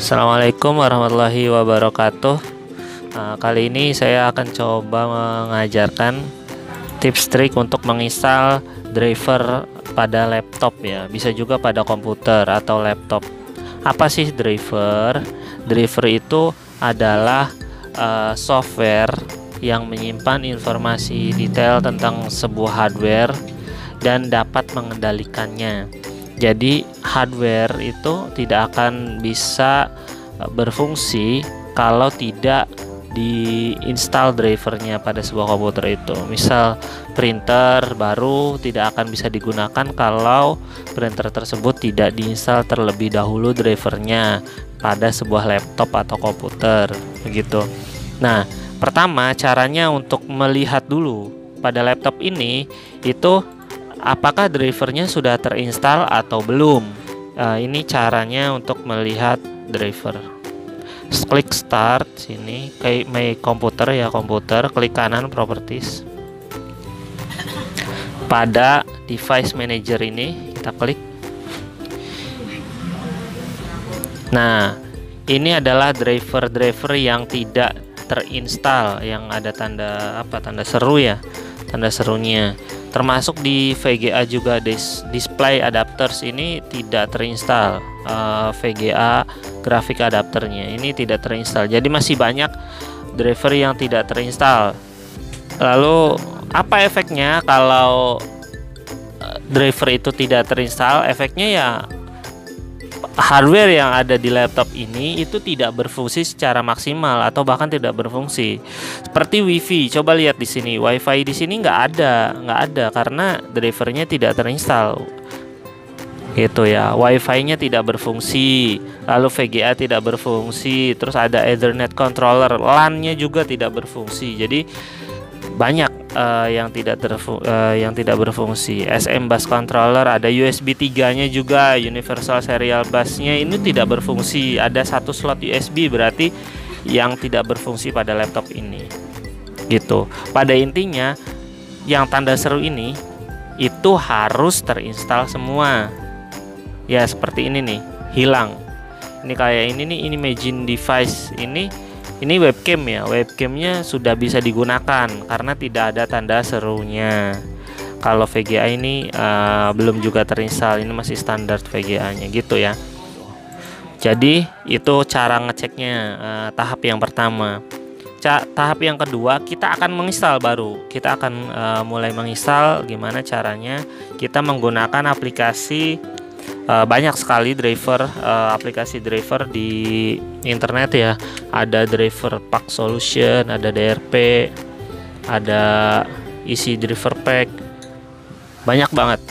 Assalamualaikum warahmatullahi wabarakatuh. Kali ini saya akan coba mengajarkan tips trik untuk menginstal driver pada laptop ya. Bisa juga pada komputer atau laptop. Apa sih driver? Driver itu adalah software yang menyimpan informasi detail tentang sebuah hardware dan dapat mengendalikannya. Jadi hardware itu tidak akan bisa berfungsi kalau tidak diinstal drivernya pada sebuah komputer itu. Misal printer baru tidak akan bisa digunakan kalau printer tersebut tidak diinstal terlebih dahulu drivernya pada sebuah laptop atau komputer begitu. Nah, pertama caranya untuk melihat dulu pada laptop ini itu apakah drivernya sudah terinstall atau belum. Ini caranya untuk melihat driver. Klik start sini, kayak my komputer ya, komputer, klik kanan properties. Pada device manager ini kita klik. Nah, ini adalah driver yang tidak terinstall, yang ada tanda seru ya, tanda serunya. Termasuk di VGA juga display adapters ini tidak terinstall. VGA grafik adapternya ini tidak terinstall. Jadi masih banyak driver yang tidak terinstall. Lalu apa efeknya kalau driver itu tidak terinstall? Efeknya ya hardware yang ada di laptop ini itu tidak berfungsi secara maksimal atau bahkan tidak berfungsi. Seperti WiFi, coba lihat di sini, WiFi di sini nggak ada karena drivernya tidak terinstall. Gitu ya, WiFi-nya tidak berfungsi, lalu VGA tidak berfungsi, terus ada Ethernet controller, LAN-nya juga tidak berfungsi. Jadi banyak yang tidak berfungsi. SM bus controller, ada USB 3-nya juga, universal serial bus-nya ini tidak berfungsi. Ada satu slot USB, berarti yang tidak berfungsi pada laptop ini. Gitu. Pada intinya yang tanda seru ini itu harus terinstall semua. Ya, seperti ini nih, hilang. Ini kayak ini nih, ini Imagine device ini webcam ya, webcamnya sudah bisa digunakan karena tidak ada tanda serunya. Kalau VGA ini belum juga terinstall, ini masih standar VGA-nya gitu ya. Jadi itu cara ngeceknya, tahap yang pertama. Tahap yang kedua, kita akan menginstal baru. Kita akan mulai menginstal. Gimana caranya? Kita menggunakan aplikasi. Banyak sekali driver, aplikasi driver di internet ya. Ada driver pack solution, ada DRP, ada isi driver pack, banyak banget.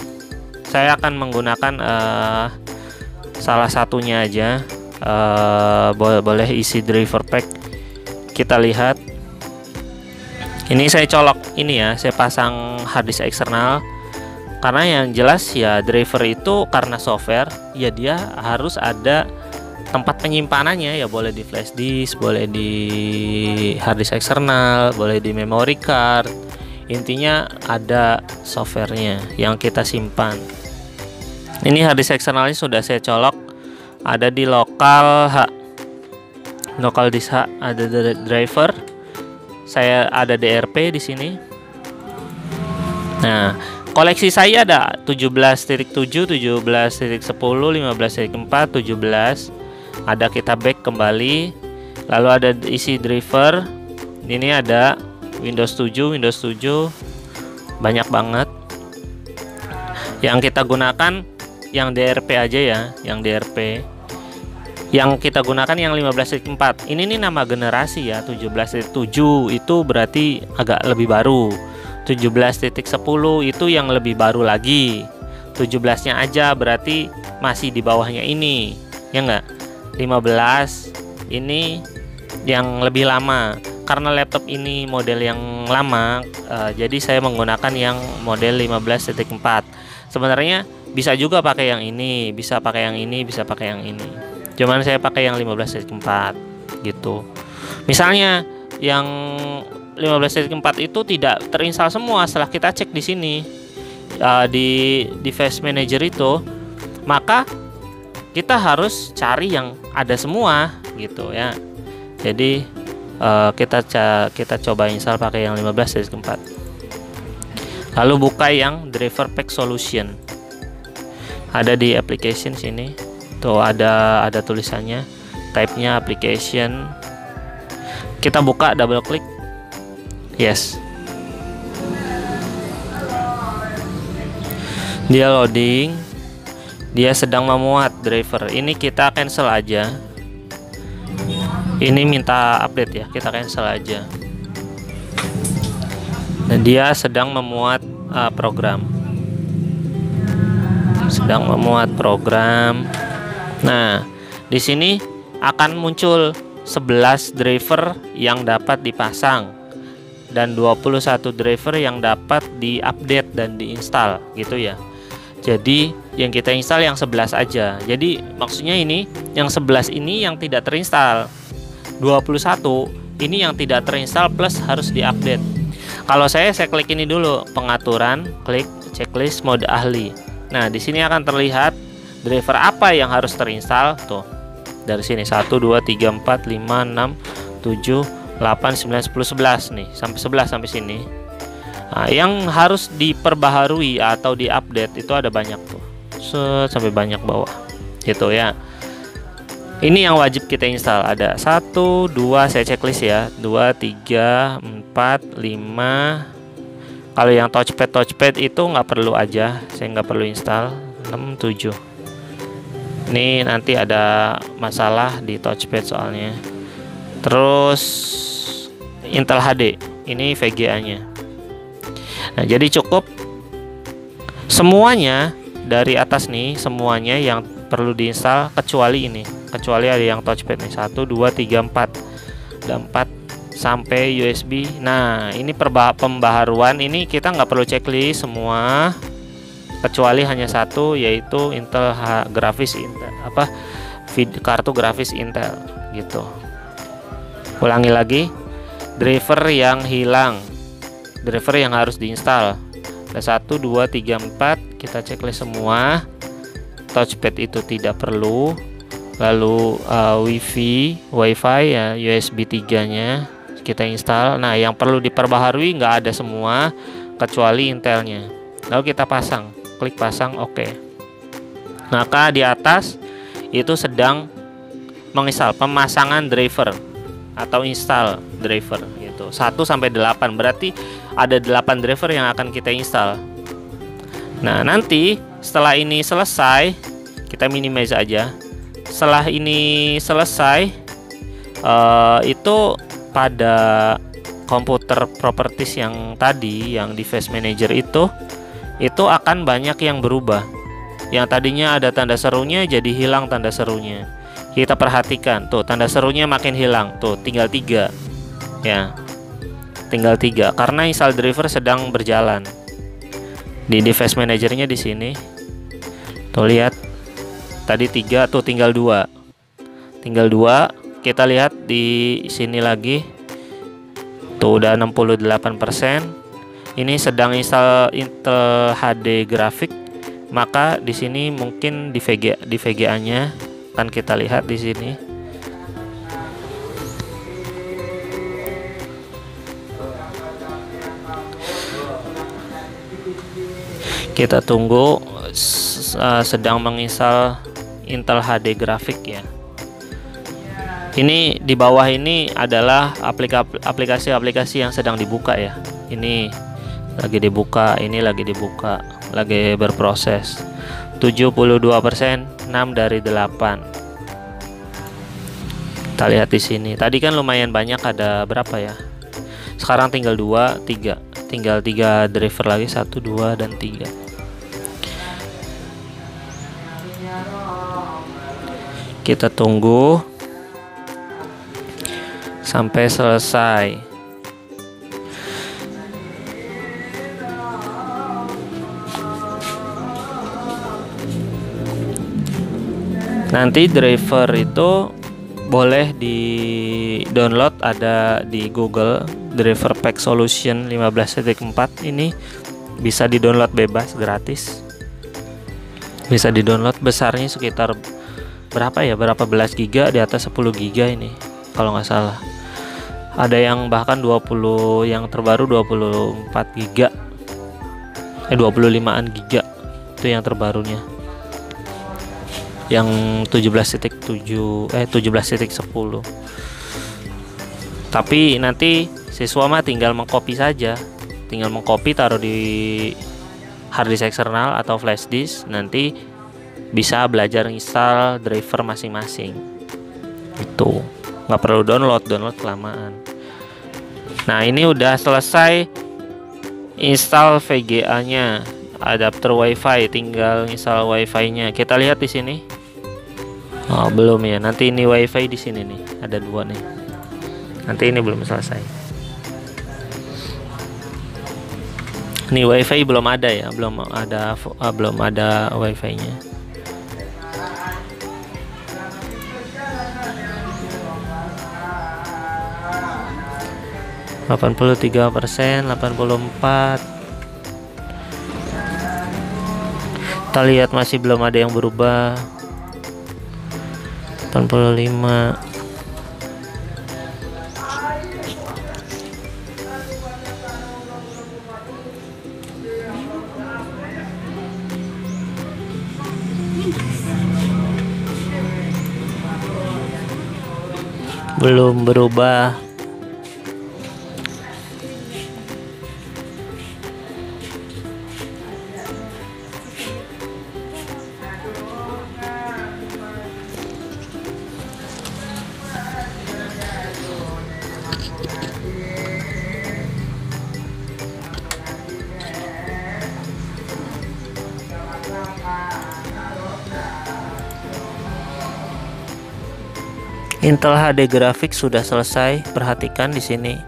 Saya akan menggunakan salah satunya aja. Boleh isi driver pack. Kita lihat ini, saya colok ini ya, saya pasang harddisk eksternal. Karena yang jelas ya, driver itu karena software ya, dia harus ada tempat penyimpanannya ya. Boleh di flash disk, boleh di harddisk eksternal, boleh di memory card. Intinya ada softwarenya yang kita simpan. Ini harddisk eksternalnya sudah saya colok, ada di lokal disk H, ada driver. Saya ada DRP di sini. Nah, koleksi saya ada 17.7, 17.10, 15.4, 17. Ada, kita back kembali. Lalu ada isi driver. Ini ada Windows 7, Windows 7. Banyak banget. Yang kita gunakan yang DRP aja ya, yang DRP. Yang kita gunakan yang 15.4. Ini nih nama generasi ya, 17.7 itu berarti agak lebih baru. 17.10 itu yang lebih baru lagi. 17-nya aja berarti masih di bawahnya ini, ya enggak? 15 ini yang lebih lama. Karena laptop ini model yang lama, jadi saya menggunakan yang model 15.4. Sebenarnya bisa juga pakai yang ini, bisa pakai yang ini, bisa pakai yang ini. Cuman saya pakai yang 15.4 gitu. Misalnya yang 15.4 itu tidak terinstall semua. Setelah kita cek di sini di device manager itu, maka kita harus cari yang ada semua gitu ya. Jadi kita coba install pakai yang 15/4. Lalu buka yang driver pack solution. Ada di application sini. Tuh ada tulisannya. Type-nya application. Kita buka, double klik. Yes. Dia loading. Dia sedang memuat driver. Ini kita cancel aja. Ini minta update ya, kita cancel aja. Dan dia sedang memuat program. Sedang memuat program. Nah, di sini akan muncul 11 driver yang dapat dipasang dan 21 driver yang dapat diupdate dan diinstal gitu ya. Jadi yang kita install yang 11 aja. Jadi maksudnya ini yang 11 ini yang tidak terinstall. 21 ini yang tidak terinstall plus harus diupdate. Kalau saya klik ini dulu, pengaturan, klik checklist mode ahli. Nah, di sini akan terlihat driver apa yang harus terinstall tuh. Dari sini 1 2 3 4 5 6 7 8 9 10 11 nih, sampai 11 sampai sini. Nah, yang harus diperbaharui atau diupdate itu ada banyak tuh, sampai banyak bawah gitu ya. Ini yang wajib kita install, ada 1 2, saya checklist ya, 2 3 4 5. Kalau yang touchpad itu nggak perlu aja, saya nggak perlu install. 6 7. Ini nanti ada masalah di touchpad soalnya. Terus Intel HD, ini VGA nya. Nah, jadi cukup semuanya dari atas nih, semuanya yang perlu diinstal kecuali ini, kecuali ada yang touchpad nih, 1 2 3 4, ada 4 sampai USB. Nah, ini pembaharuan, ini kita nggak perlu checklist semua kecuali hanya satu, yaitu Intel grafis Intel kartu grafis Intel gitu. Ulangi lagi, driver yang hilang, driver yang harus diinstal ada 1 2 3 4, kita checklist semua. Touchpad itu tidak perlu. Lalu wifi ya, USB 3 nya kita install. Nah, yang perlu diperbaharui nggak ada semua kecuali Intelnya. Lalu kita pasang, klik pasang, oke. Maka di atas itu sedang menginstal, pemasangan driver atau install driver gitu. 1 sampai 8, berarti ada 8 driver yang akan kita install. Nah, nanti setelah ini selesai, kita minimize aja. Setelah ini selesai, itu pada komputer properties yang tadi, yang device manager itu akan banyak yang berubah. Yang tadinya ada tanda serunya jadi hilang tanda serunya. Kita perhatikan tuh, tanda serunya makin hilang tuh, tinggal 3 ya, tinggal 3 karena install driver sedang berjalan di device manajernya. Di sini tuh, lihat tadi 3 tuh, tinggal 2. Kita lihat di sini lagi tuh, udah 68%. Ini sedang install Intel HD grafik, maka di sini mungkin di VGA nya kan kita lihat di sini. Kita tunggu, sedang menginstal Intel HD grafik ya. Ini di bawah ini adalah aplikasi-aplikasi yang sedang dibuka ya. Ini lagi dibuka, ini lagi dibuka, lagi berproses. 72%, 6 dari 8. Kita lihat di sini. Tadi kan lumayan banyak, ada berapa ya? Sekarang tinggal 2, 3. Tinggal 3 driver lagi, 1, 2 dan 3. Kita tunggu sampai selesai. Nanti driver itu boleh di download, ada di Google driver pack solution 15/4. Ini bisa di download bebas, gratis. Bisa di download, besarnya sekitar berapa belas giga, di atas 10 giga ini kalau nggak salah. Ada yang bahkan 20, yang terbaru 24 giga, 25an giga itu yang terbarunya, yang 17.7 17.10. Tapi nanti siswa mah tinggal mengcopy saja, tinggal mengcopy taruh di hard disk eksternal atau flash disk, nanti bisa belajar install driver masing-masing. Itu nggak perlu download kelamaan. Nah, ini udah selesai install VGA nya, adapter WiFi, tinggal install WiFi nya. Kita lihat di sini. Oh, belum ya. Nanti ini WiFi di sini nih, ada 2 nih. Nanti ini belum selesai. Ini WiFi belum ada ya, belum ada WiFi nya. %83, 84. Kita lihat masih belum ada yang berubah. 85. Belum berubah. Intel HD Graphics sudah selesai. Perhatikan di sini.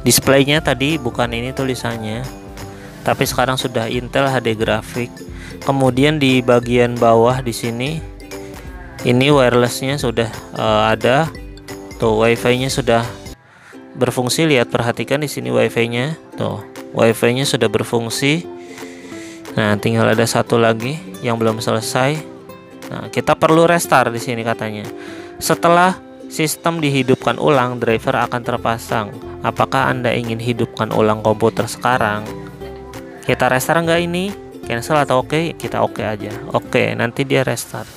Displaynya tadi bukan ini tulisannya, tapi sekarang sudah Intel HD Graphics. Kemudian di bagian bawah di sini, ini wirelessnya sudah ada. Tuh, WiFi-nya sudah berfungsi. Lihat, perhatikan di sini WiFi-nya. Tuh, WiFi-nya sudah berfungsi. Nah, tinggal ada satu lagi yang belum selesai. Nah, kita perlu restart di sini katanya. Setelah sistem dihidupkan ulang, driver akan terpasang. Apakah Anda ingin hidupkan ulang komputer sekarang? Kita restart nggak ini? Cancel atau oke? Kita oke aja. Oke, nanti dia restart.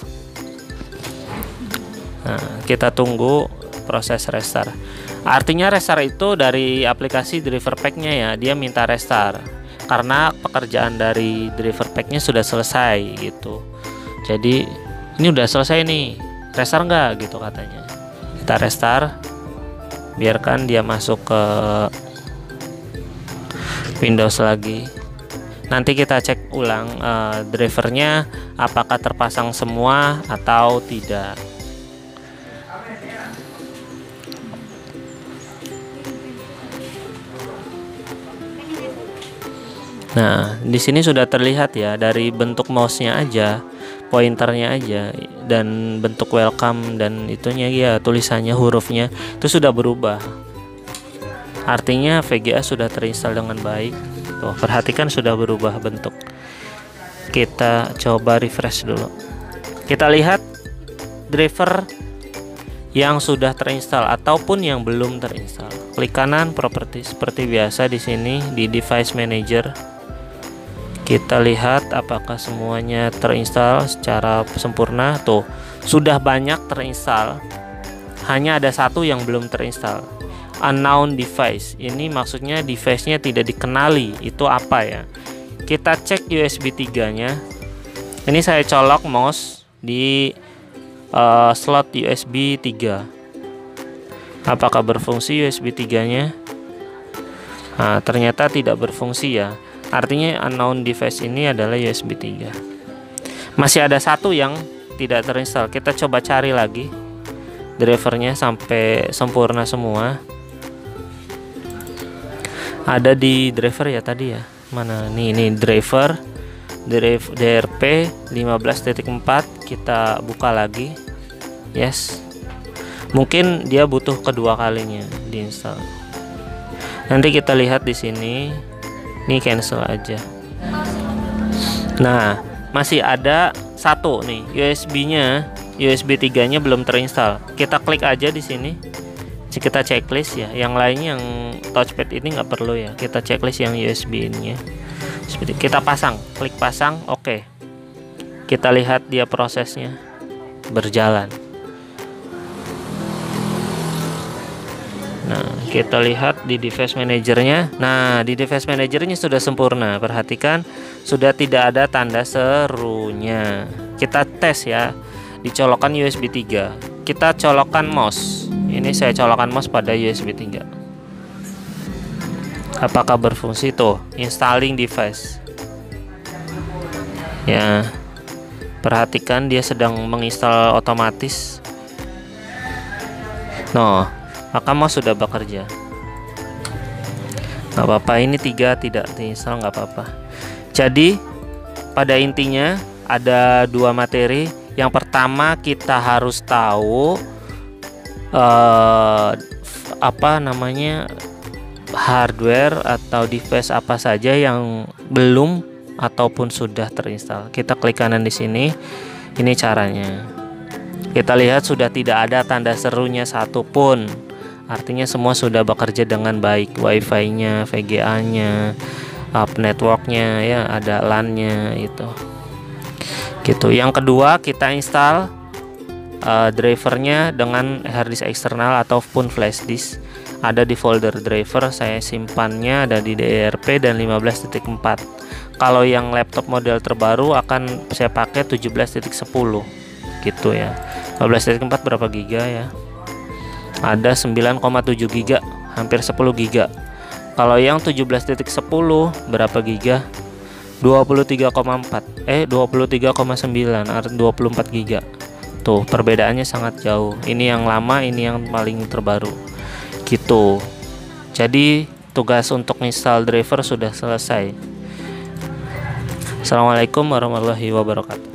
Nah, kita tunggu proses restart. Artinya restart itu dari aplikasi driver pack-nya ya, dia minta restart karena pekerjaan dari driver pack-nya sudah selesai gitu. Jadi ini udah selesai nih, restart nggak gitu katanya. Kita restart, biarkan dia masuk ke Windows lagi. Nanti kita cek ulang drivernya apakah terpasang semua atau tidak. Nah, di sini sudah terlihat ya, dari bentuk mouse-nya aja, pointernya aja, dan bentuk welcome dan itunya ya, tulisannya, hurufnya itu sudah berubah. Artinya VGA sudah terinstall dengan baik. Tuh, perhatikan sudah berubah bentuk. Kita coba refresh dulu. Kita lihat driver yang sudah terinstall ataupun yang belum terinstall. Klik kanan properti seperti biasa di sini di device manager. Kita lihat apakah semuanya terinstall secara sempurna. Tuh, sudah banyak terinstall. Hanya ada satu yang belum terinstall. Unknown device. Ini maksudnya device-nya tidak dikenali. Itu apa ya? Kita cek USB 3-nya. Ini saya colok mouse di slot USB 3. Apakah berfungsi USB 3-nya? Nah, ternyata tidak berfungsi ya. Artinya unknown device ini adalah USB 3. Masih ada satu yang tidak terinstall. Kita coba cari lagi drivernya sampai sempurna semua. Ada di driver ya tadi ya. Mana nih, ini driver DRP 15.4. Kita buka lagi. Yes. Mungkin dia butuh kedua kalinya diinstal. Nanti kita lihat di sini. Ini cancel aja. Nah, masih ada satu nih, USB-nya USB 3-nya belum terinstall. Kita klik aja di sini. Kita checklist ya. Yang lainnya yang touchpad ini nggak perlu ya. Kita checklist yang USB ini ya. Kita pasang, klik pasang, oke. Kita lihat dia prosesnya berjalan. Nah, kita lihat di device manajernya. Nah, di device manajernya sudah sempurna. Perhatikan, sudah tidak ada tanda serunya. Kita tes ya. Dicolokkan USB 3. Kita colokkan mouse. Ini saya colokkan mouse pada USB 3. Apakah berfungsi? Tuh, installing device. Ya. Perhatikan dia sedang menginstal otomatis. No, maka mouse sudah bekerja. Nggak apa-apa, ini 3 tidak diinstal, nggak apa-apa. Jadi pada intinya ada 2 materi. Yang pertama kita harus tahu hardware atau device apa saja yang belum ataupun sudah terinstall. Kita klik kanan di sini. Ini caranya. Kita lihat sudah tidak ada tanda serunya satupun. Artinya semua sudah bekerja dengan baik. Wi-Fi-nya, VGA-nya, networknya ya, ada LAN-nya itu. Gitu. Yang kedua kita install drivernya dengan harddisk eksternal ataupun flash disk. Ada di folder driver, saya simpannya ada di DDRP dan 15.4. Kalau yang laptop model terbaru akan saya pakai 17.10 gitu ya. 15.4 berapa giga ya? Ada 9,7 giga, hampir 10 giga. Kalau yang 17.10 berapa giga? 23,9, artinya 24 giga. Tuh, perbedaannya sangat jauh. Ini yang lama, ini yang paling terbaru. Gitu. Jadi, tugas untuk install driver sudah selesai. Assalamualaikum warahmatullahi wabarakatuh.